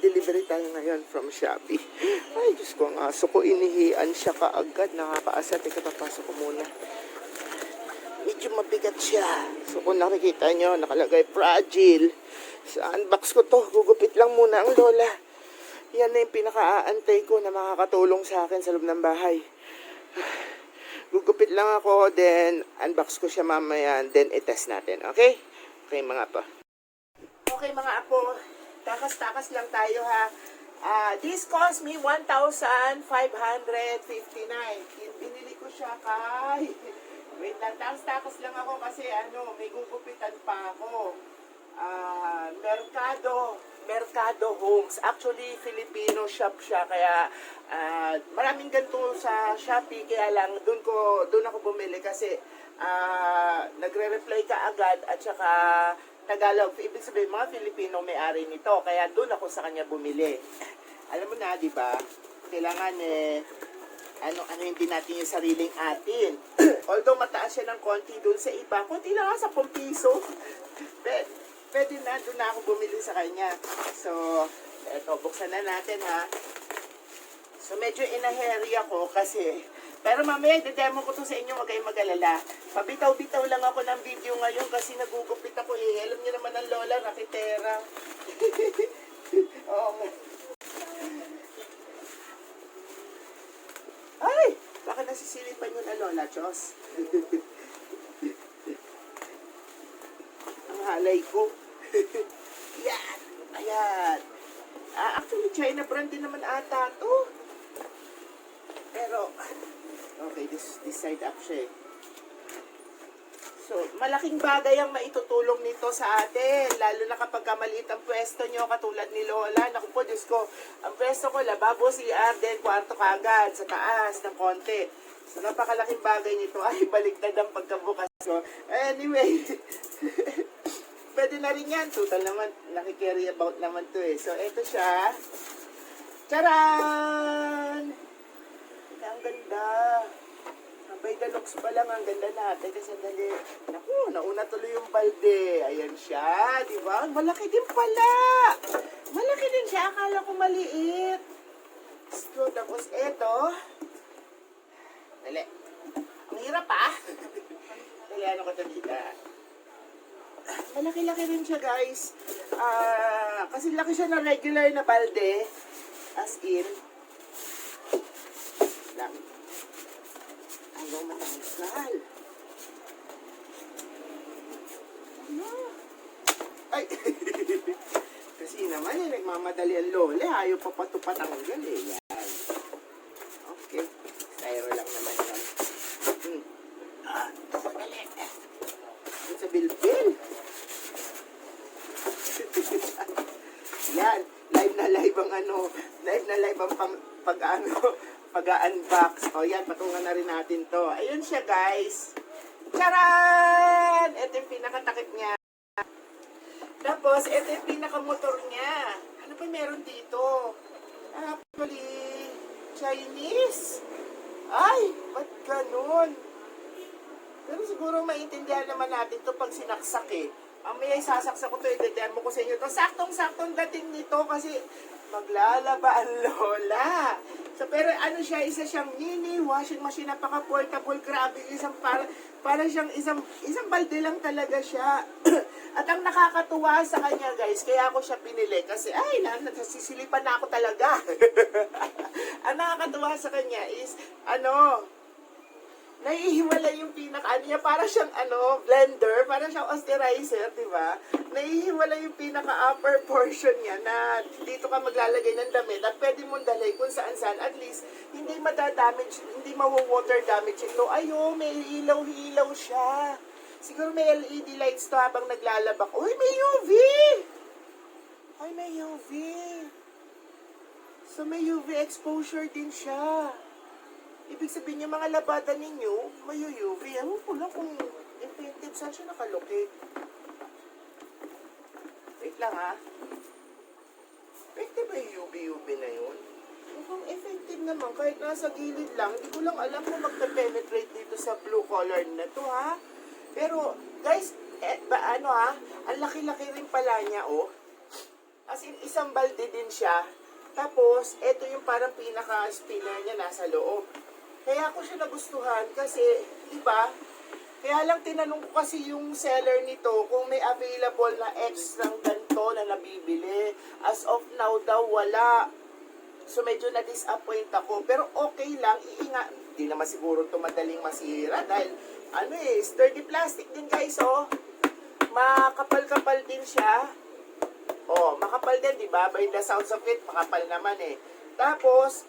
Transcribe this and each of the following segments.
Magdi-delivery tayo ngayon from Shopee. Ay, Diyos ko, ang aso ko, inihian siya kaagad. Nakakaasa. Teka, papasok ko muna. Medyo mabigat siya. So, kung nakikita nyo, nakalagay fragile. Sa unbox ko to, gugupit lang muna ang lola. Yan na yung pinaka-aantay ko na makakatulong sa akin sa loob ng bahay. Gugupit lang ako, then unbox ko siya mamaya, then itest natin, okay? Okay, mga apo. Okay, mga apo, takas-takas lang tayo, ha. This cost me 1,559. Binili ko siya kay... Wait lang, takas-takas lang ako kasi may gugupitan pa ako. Mercado Homes. Actually, Filipino shop siya, kaya maraming ganito sa Shopee, kaya lang doon ako bumili kasi nagre-reply ka agad at saka Tagalog. Ibig sabihin, mga Filipino may-ari nito, kaya doon ako sa kanya bumili. Alam mo na, di ba? Kailangan hindi natin yung sariling atin. Although mataas siya ng konti doon sa iba, konti lang nga 10 piso. Pwede na, doon na ako bumili sa kanya. So, eto, buksan na natin, ha. So, medyo inaheri ako kasi, pero mamaya, demo ko to sa inyo, wag kayong mag-alala. Pabitaw-bitaw lang ako ng video ngayon kasi nagugupit ako, eh. Alam niyo naman ang lola, rakitera. Oo nga. Ay! Baka nasisilipan yun na lola, Diyos. Ang halay ko. Yan. Ayan. Actually, China brand din naman ata to. Pero, okay, this side up siya, eh. So, malaking bagay ang maitutulong nito sa atin. Lalo na kapag maliit ang pwesto nyo, katulad ni Lola. Naku po, Diyos ko, ang pwesto ko, lababo, CR, then kwarto kagad, sa taas, ng konti. So, napakalaking bagay nito. Ay, baliktad ang pagkabukas. So, anyway, pwede na rin yan. Total naman, nakikarry about naman to, eh. So, eto siya. Charan! Ang ganda. Abay, deluxe pa lang. Ang ganda natin. Kasi sandali. Naku, nauna tuloy yung balde. Ayan siya. Diba? Malaki din pala. Malaki din siya. Akala ko maliit. So, tapos eto. Dali. Ang hirap, ah. Dali, ano ko ito dito? Malaki-laki rin siya, guys. Kasi laki siya na regular na balde. As in. Lang. Ayaw matanggal. Ano? Ay! Kasi naman, nagmamadali ang lola. Ayaw pa patanggal, eh. Yan. Okay. Styro lang naman yun. Madali. Yan sa bilbil. Yan. Live na live ang pag-unbox. O yan, patungan na rin natin to. Ayun siya, guys. Charan! Ito yung pinakatakip niya. Tapos, ito yung pinakamotor niya. Ano pa meron dito? Actually, Chinese. Ay, ba't ganun? Pero siguro maintindihan naman natin to pag sinaksak, eh. Mamaya isasaksak ko ito, i-demo ko sa inyo ito. Saktong-saktong dating nito kasi maglalaba ang lola. So, pero siya, isa siyang mini washing machine, napaka-portable, grabe, para siyang isang balde lang talaga siya. At ang nakakatuwa sa kanya, guys, kaya ako siya pinili kasi, nasisilipan na ako talaga. Ang nakakatuwa sa kanya is, naihiwalay yung niya, para siyang blender, para siyang austerizer, di ba? Naihiwalay yung pinaka-upper portion niya na dito ka maglalagay ng damit at pwede mong dalay kung saan-saan. At least, hindi madadamage, hindi mawawater damage ito. Ayo, may ilaw-hilaw siya. Siguro may LED lights to habang naglalabak. Uy, may UV! Ay, may UV. So, may UV exposure din siya. Ibig sabihin yung mga labada ninyo, may UV. Ewan ko lang kung effective. Saan siya nakalocate? Wait lang, ha? Effective ba yung UV na yun? Mukhang effective naman. Kahit nasa gilid lang, hindi ko lang alam kung magpe-penetrate dito sa blue color na to, ha? Pero, guys, ang laki-laki rin pala niya, oh. As in, isang balde din siya. Tapos, ito yung parang pinaka-spinner niya nasa loob. Kaya ako siya nagustuhan kasi, iba, kaya lang tinanong ko kasi yung seller nito kung may available na X ng ganito na nabibili. As of now daw, wala. So medyo na-disappoint ako. Pero okay lang, hindi naman siguro ito madaling masira dahil sturdy plastic din guys, oh. Makapal-kapal din siya. Oh, makapal din, di ba? By the sounds of it, makapal naman eh. Tapos,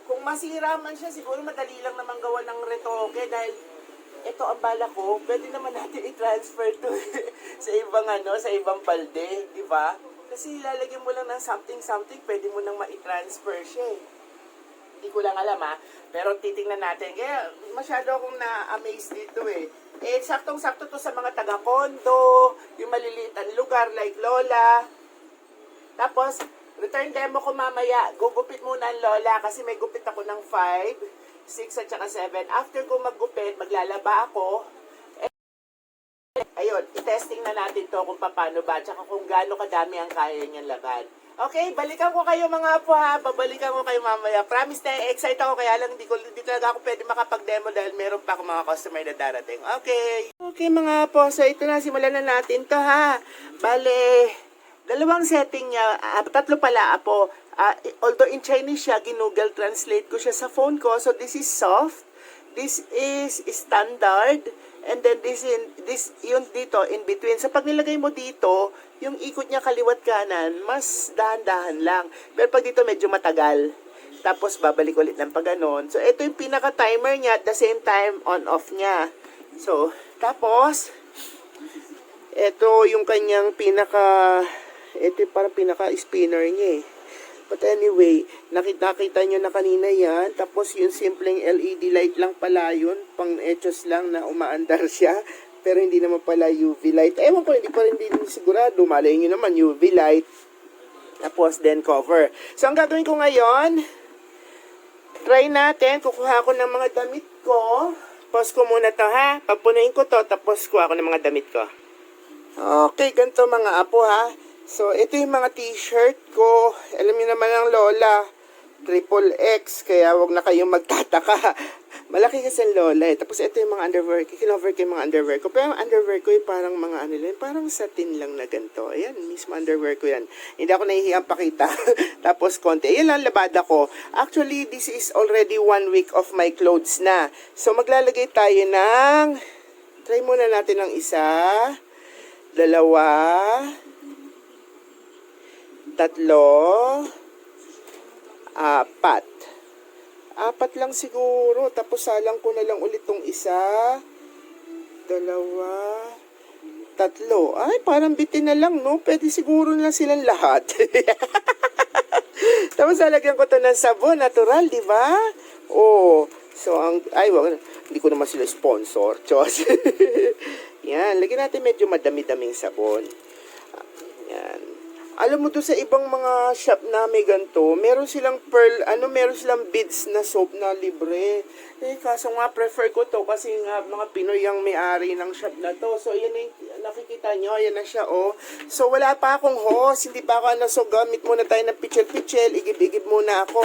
kung masira man siya, siguro madali lang naman gawa ng retoke dahil ito ang bala ko, pwede naman natin i-transfer to sa ibang sa ibang balde, di ba? Kasi ilalagyan mo lang ng something, pwede mo nang ma-transfer siya eh. Hindi ko lang alam pero titingnan natin. Kaya masyado akong na-amaze dito eh. Saktong-sakto to sa mga taga-condo, yung maliliit ang lugar like Lola. Tapos, return demo ko mamaya. Gugupit muna ang Lola kasi may gupit ako ng 5, 6 at saka 7. After ko maggupit, maglalaba ako. Ayun, i-testing na natin to kung paano ba, tsaka kung gaano kadami ang kaya niyang laban. Okay, balikan ko kayo mga apo babalikan ko kayo mamaya. Promise na excited ako, kaya lang di talaga ako pwede makapag-demo dahil meron pa ako mga customer na darating. Okay mga apo, so ito na, simulan na natin to Bale, dalawang setting niya, tatlo pala apo. Although in Chinese siya, Google Translate ko siya sa phone ko. So this is soft, this is standard, and then this yung dito in between. So pag nilagay mo dito, yung ikot niya kaliwat kanan, mas dahan-dahan lang. Pero pag dito medyo matagal. Tapos babalik ulit ng pagganon. So ito yung pinaka-timer niya at the same time on-off niya. So tapos ito yung kanyang ito yung parang pinaka-spinner niya eh. But anyway, nakita nyo na kanina yan. Tapos yung simpleng LED light lang pala yun. Pang-echos lang na umaandar siya. Pero hindi naman pala UV light. Ewan ko, hindi pa rin din sigurado. Malay nyo naman UV light. Tapos then cover. So ang gagawin ko ngayon, try natin. Kukuha ko ng mga damit ko. Pause ko muna to Papunuin ko to. Tapos kuha ko ng mga damit ko. Okay, ganito mga apo So, ito yung mga t-shirt ko. Alam niyo naman ang Lola, XXX, kaya wag na kayong magtataka. Malaki kasi ang Lola eh. Tapos ito yung mga underwear, kinover ko yung mga underwear ko. Pero yung underwear ko yung parang mga parang satin lang na ganito. Ayan, mismo underwear ko yan. Hindi ako nahihiyang pakita. Tapos konti. Ayan lang labada ko. Actually, this is already 1 week of my clothes na. So, maglalagay tayo ng, try muna natin ng isa, dalawa, tatlo, apat. Apat lang siguro. Tapos salang ko na lang ulit tong isa, dalawa, tatlo. Ay, parang bitin na lang, no? Pwede siguro na silang lahat. Tapos lalagyan ko to ng sabon, natural, di ba? So, hindi ko naman sila sponsor. Chos. Yan, lagyan natin medyo madami-daming sabon. Yan. Alam mo doon sa ibang mga shop na may ganito, meron silang meron silang beads na soap na libre. Kaso nga prefer ko to kasi nga mga Pinoy ang may-ari ng shop na to. So yan nakikita nyo, yan na siya So wala pa akong hose, hindi pa ako so gamit muna tayo ng pichel-pichel, igib-igib muna ako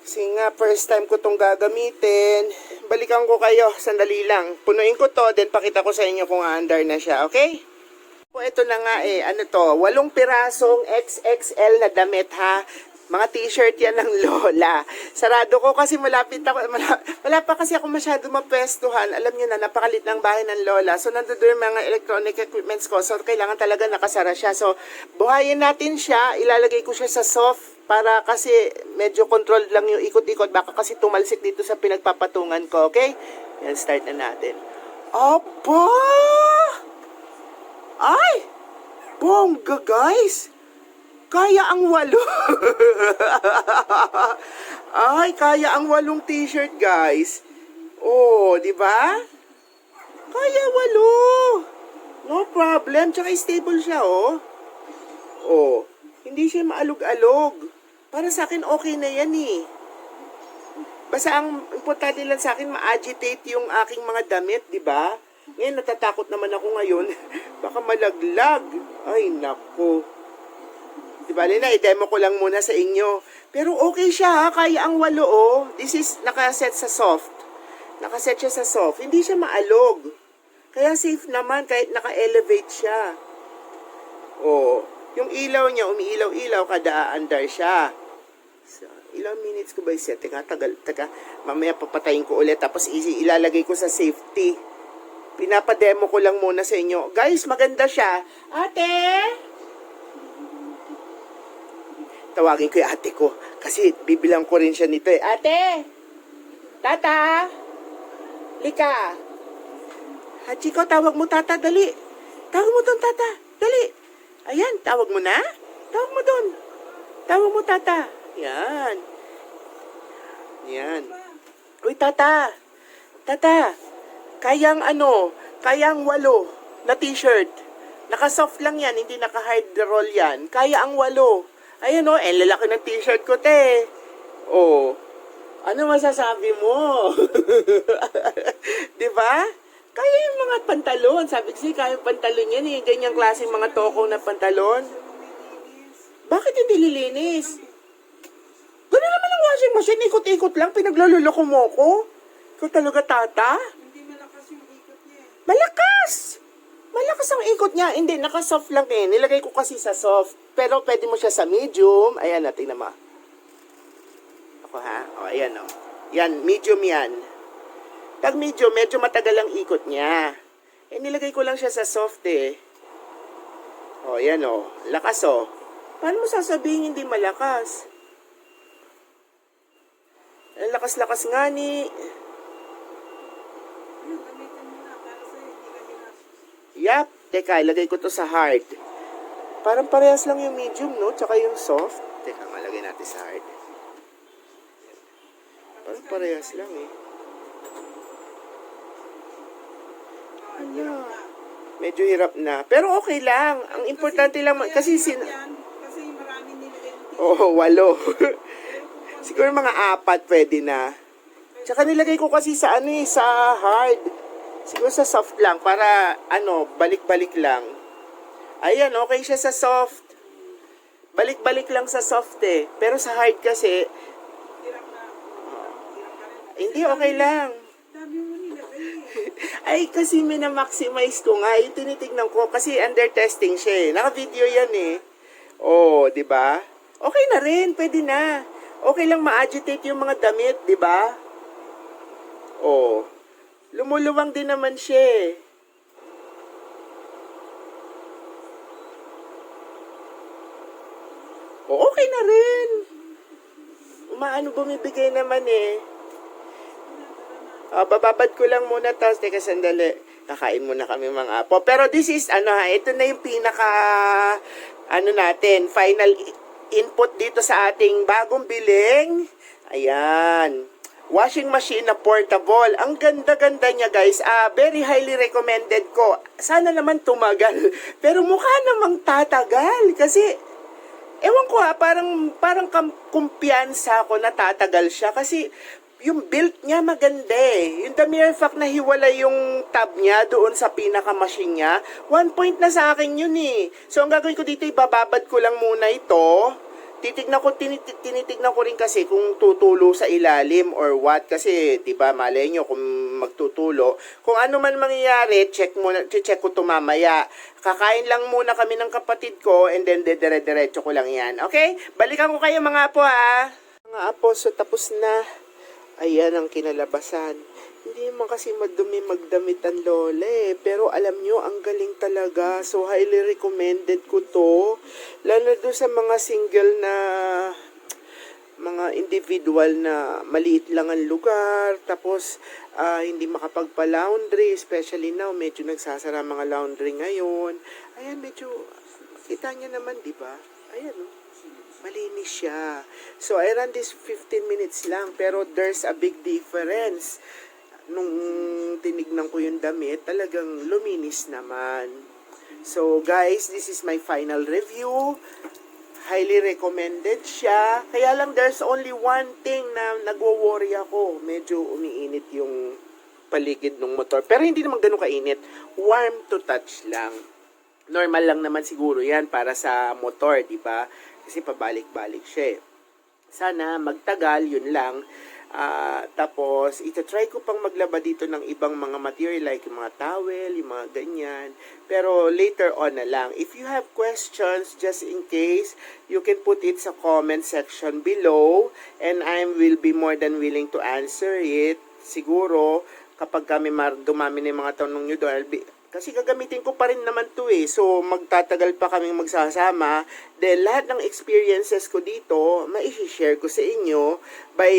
Kasi nga first time ko tong gagamitin. Balikan ko kayo, sandali lang. Punuin ko to, then pakita ko sa inyo kung aandar na siya, okay? Ito na nga 8 pirasong XXL na damit Mga t-shirt yan ng Lola. Sarado ko kasi wala pa kasi ako masyado mapwestuhan. Alam niyo na, napakalit ng bahay ng Lola. So, nandun yung mga electronic equipments ko. So, kailangan talaga nakasara siya. So, buhayin natin siya. Ilalagay ko siya sa soft para kasi medyo controlled lang yung ikot-ikot. Baka kasi tumalsik dito sa pinagpapatungan ko. Okay? Yan, start na natin. Opo! Ay! Bongga, guys! Kaya ang 8. Ay, kaya ang 8 t-shirt, guys. Di ba? Kaya 8. No problem. Tsaka stable siya, Hindi siya maalog-alog. Para sa akin, okay na yan, Basta ang importante lang sa akin, ma-agitate yung aking mga damit, di ba? Ngayon, natatakot naman ako ngayon. Baka malaglag. Ay, nako. Di ba, Lina, i-demo ko lang muna sa inyo. Pero okay siya, ha? Kaya ang 8, oh. This is nakaset sa soft. Nakaset siya sa soft. Hindi siya maalog. Kaya safe naman kahit naka-elevate siya. Oh, yung ilaw niya, umiilaw-ilaw kada aandar siya. So, ilang minutes ko ba i-set? Teka, mamaya papatayin ko ulit. Tapos ilalagay ko sa safety. Pinapademo ko lang muna sa inyo. Guys, maganda siya. Ate! Tawagin ko yung ate ko. Kasi bibilang ko rin siya nito eh. Ate! Tata! Lika! Hachiko, tawag mo tata, dali. Tawag mo doon, tata. Dali. Ayan, tawag mo na. Tawag mo doon. Tawag mo tata. Yan. Yan. Uy, tata. Tata. Kayang 8 na t-shirt. Naka-soft lang yan, hindi naka-hard roll yan. Kaya ang 8. Ayan o, lalaki ng t-shirt ko, te. Oh. Ano masasabi mo? Di ba? Kaya yung mga pantalon. Sabi kasi, kaya yung pantalon yan eh. Ganyang klaseng mga toko na pantalon. Bakit hindi lilinis? Gano'n naman ang washing machine. Ikot-ikot lang. Pinaglululoko mo ko. Ikaw talaga, tata? Hindi malakas yung ikot niya eh. Malakas! Malakas ang ikot niya. Hindi, naka-soft lang eh. Nilagay ko kasi sa soft. Pero pwede mo siya sa medium. Ayan, tingnan mo. Ako ha? O, ayan o. Yan, medium yan. Pag medium, medyo matagal ang ikot niya. Eh, nilagay ko lang siya sa soft eh. O, ayan o. Lakas o. Paano mo sasabihin hindi malakas? Ang lakas-lakas nga ni... Ano, gamitin mo na para sa'yo, hindi ka ginastos. Yap. Teka, ilagay ko to sa hard. Parang parehas lang yung medium, no? Tsaka yung soft. Teka, malagay natin sa hard. Parang parehas lang eh. Ano? Medyo hirap na. Pero okay lang. Ang importante lang, kasi Kasi marami nilagay ng Oo, 8. Siguro mga 4 pwede na. Tsaka nilagay ko kasi sa sa hard. Siguro sa soft lang para balik-balik lang. Ayan, okay siya sa soft. Balik-balik lang sa soft eh. Pero sa hard kasi hirap na. Hirap ka rin. hindi okay lang. Dami mo nilagay eh. Ay, kasi mina-maximize ko nga. Yung tinitignan ko. Kasi under testing siya eh. Naka-video yan eh. Oh, di ba? Okay na rin. Pwede na. Okay lang ma-agitate yung mga damit, di ba? Oh. Lumuluwang din naman siya eh. Oh, okay na rin. Bumibigay naman eh. Bababad ko lang muna, tapos teka sandali. Kakain muna kami mga apo. Pero this is, ito na yung pinaka, natin, final input dito sa ating bagong biling. Ayan. Washing machine na portable. Ang ganda-ganda niya, guys. Very highly recommended ko. Sana naman tumagal. Pero mukha namang tatagal. Kasi, ewan ko parang kumpiyansa ako na tatagal siya. Kasi, yung build niya maganda eh. Yung the mere fact na hiwala yung tab niya doon sa pinaka-machine niya, 1 point na sa akin yun eh. So, ang gagawin ko dito, ibababad ko lang muna ito. Tinitignan ko rin kasi kung tutulo sa ilalim or what. Kasi, di ba, malay nyo kung magtutulo. Kung ano man mangyayari, check ko to mamaya. Kakain lang muna kami ng kapatid ko and then dire-diretso ko lang yan. Okay? Balikan ko kayo mga apo ha. Mga apo, so tapos na. Ayan ang kinalabasan. Hindi naman kasi madumi magdamit ang lola eh. Pero alam nyo, ang galing talaga. So, highly recommended ko to. Lalo doon sa mga single na, mga individual na maliit lang ang lugar. Tapos, hindi makapagpa-laundry. Especially now, medyo nagsasara mga laundry ngayon. Ayan, medyo, kita nyo naman, di ba? Ayan, oh. Malinis siya. So, I ran this 15 minutes lang. Pero there's a big difference. Nung tinignan ko yung damit, talagang luminis naman. So, guys, this is my final review. Highly recommended siya. Kaya lang, there's only one thing na nagwo-worry ako. Medyo umiinit yung paligid ng motor. Pero hindi naman ganun kainit. Warm to touch lang. Normal lang naman siguro yan para sa motor, di ba? Kasi pabalik-balik siya eh. Sana magtagal, yun lang. Tapos, itatry ko pang maglaba dito ng ibang mga material like yung mga towel, yung mga ganyan. Pero later on na lang. If you have questions, just in case, you can put it sa comment section below and I will be more than willing to answer it. Siguro, kapag kami dumami na yung mga tanong nyo doon, kasi gagamitin ko pa rin naman to eh. So, magtatagal pa kaming magsasama. Then, lahat ng experiences ko dito, mai-share ko sa inyo by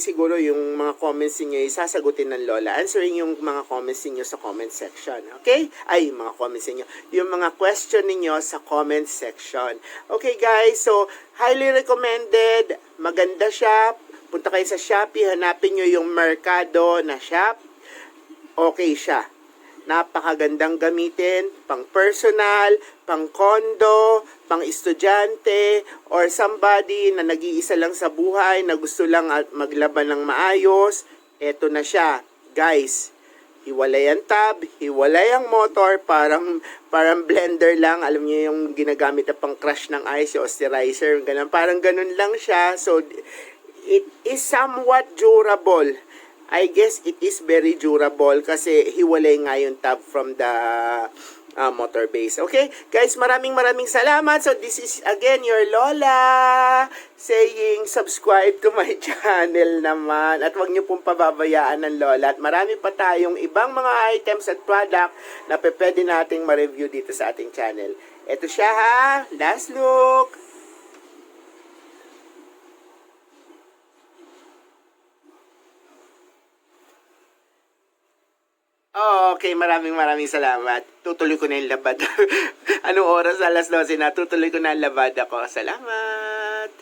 siguro yung mga comments niyo sasagutin ng Lola. Answering yung mga comments niyo sa comment section. Okay? Ay, mga comments niyo. Yung mga question niyo sa comment section. Okay guys, so highly recommended. Maganda siya. Punta kayo sa Shopee, hanapin nyo yung Mercado na shop. Okay siya. Napakagandang gamitin, pang personal, pang condo, pang estudyante, or somebody na nag-iisa lang sa buhay, na gusto lang maglaban ng maayos. Eto na siya. Guys, hiwalay ang tab, hiwalay ang motor, parang blender lang. Alam niyo yung ginagamit na pang crush ng ice, yung osterizer, ganun. Parang ganun lang siya. So, it is somewhat durable. I guess it is very durable kasi hiwalay nga yung tab from the motor base. Okay? Guys, maraming salamat. So, this is again your Lola saying subscribe to my channel naman. At huwag niyo pong pababayaan ng Lola. At marami pa tayong ibang mga items at product na pwede nating ma-review dito sa ating channel. Ito siya ha. Last look. Okay, maraming salamat. Tutuloy ko na yung labada. Anong oras? Alas 12 na. Tutuloy ko na ang labada ko. Salamat!